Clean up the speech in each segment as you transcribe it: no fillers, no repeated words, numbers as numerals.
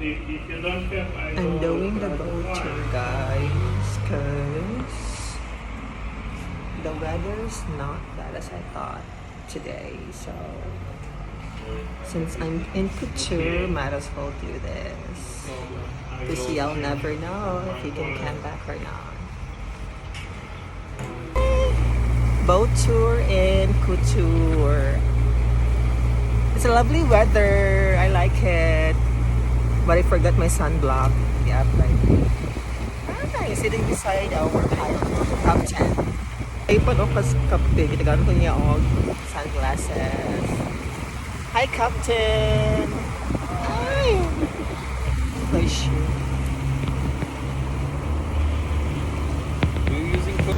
I'm doing the boat tour, guys, because the weather's not bad as I thought today. So since I'm in Kotor, might as well do this. Because y'all never know if you can come back or not. Boat tour in Kotor. It's a lovely weather. I like it. But I forgot my sunblock. Yeah, like hi, sitting beside our captain. Ay pa no kas kape gitagamit ko niya og sunglasses. Hi, Captain. Hi. Bless you.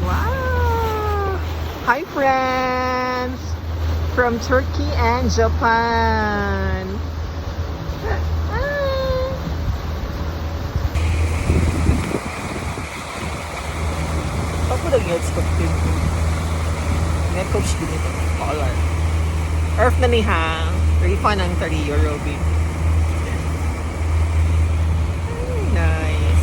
Wow. Hi, friends from Turkey and Japan. Ako lang yung Captain. Ngayon coach din ito. Color. Earth na ni ha. Refund ng 30 euro. Nice.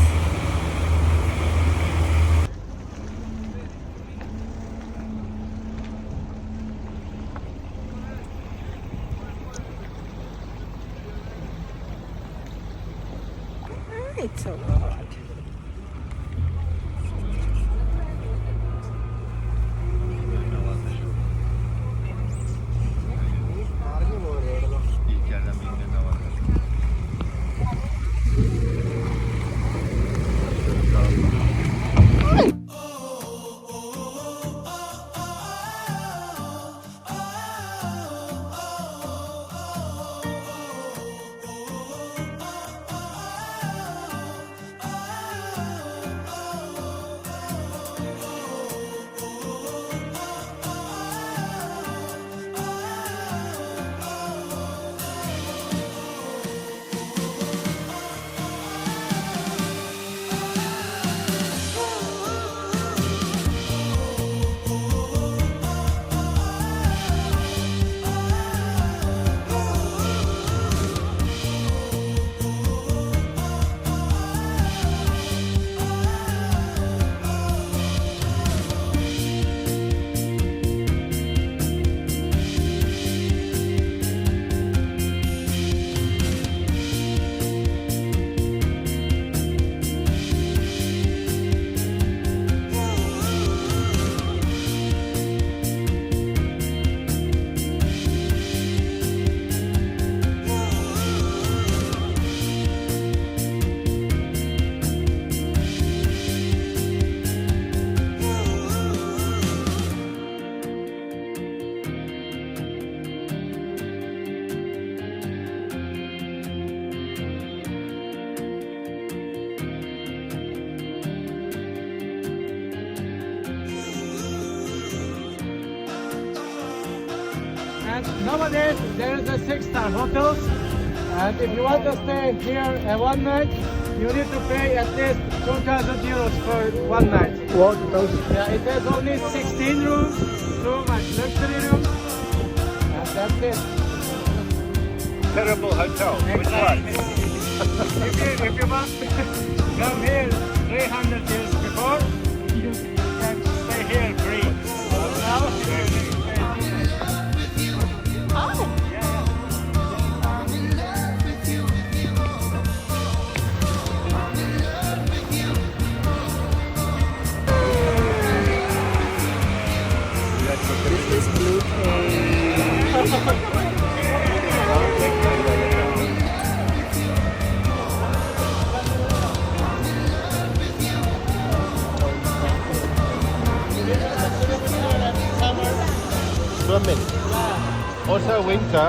It's so hot. And nowadays there is a 6-star hotels, and if you want to stay here one night, you need to pay at least 2,000 euros for one night. Wow, 2,000. Yeah, it has only 16 rooms, so much luxury rooms, and that's it. Terrible hotel. Which one? If you want to come here 300 years before, you can stay here free. But now you need to pay. Oh. This is blue Swimming. Also winter.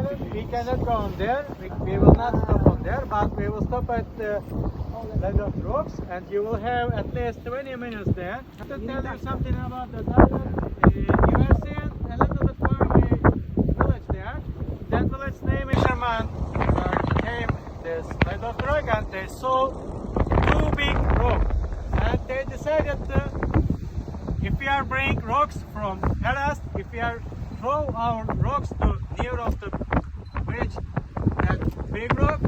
island, we cannot go on there. We will not stop on there, but we will stop at the land of rocks, and you will have at least 20 minutes there. To tell you something about that island, you are seeing a little bit far away village there. That village name is Fisherman came this land of rock, and they saw two big rocks, and they decided to, if we are bring rocks from Hellas, if we are throw our rocks to near of the bridge, that big rock,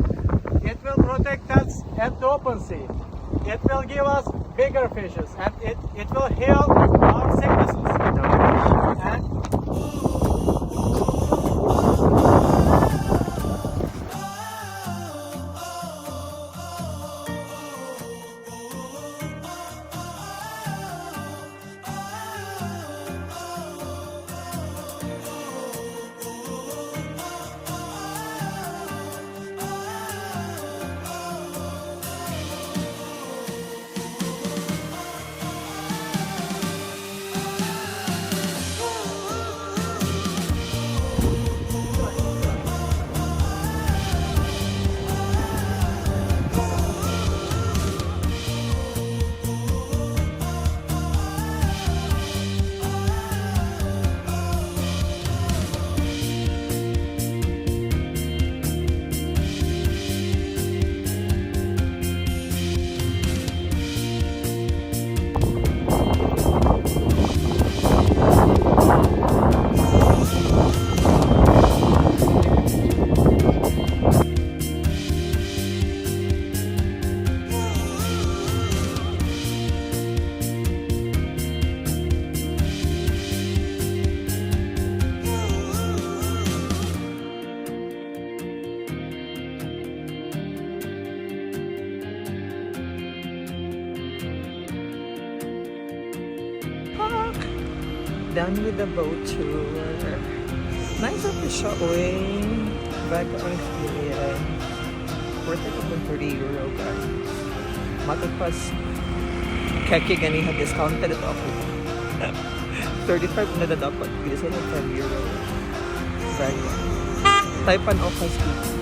it will protect us at the open sea. It will give us bigger fishes, and it will heal our sicknesses. And done with the boat tour. Nice of the siya, uy. Bago ang experience. Worth it of €30, guys. Matagpas. Kaki ganiha discounted ito ako. 35 na dapat. Gila sa €5. Bago. Taipan of high speed.